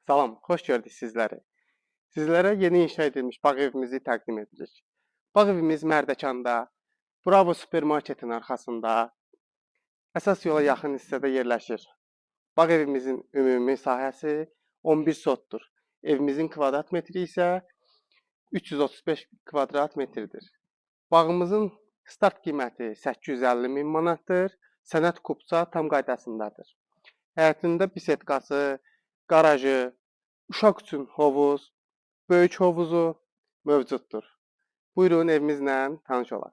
Salam, xoş gördük sizləri. Sizlərə yeni inşa edilmiş bağ evimizi təqdim edirik. Bağ evimiz Mərdəkanda, Bravo supermarketin arxasında, əsas yola yaxın hissədə yerləşir. Bağ evimizin ümumi sahəsi 11 sotdur. Evimizin kvadrat metri isə 335 kvadrat metrdir. Bağımızın start qiyməti 850 min manatdır. Sənəd kupça tam qaydasındadır. Həyətində bisetkası, qarajı, uşaq üçün hovuz, böyük hovuzu mövcuddur. Buyurun evimizlə tanış olaq.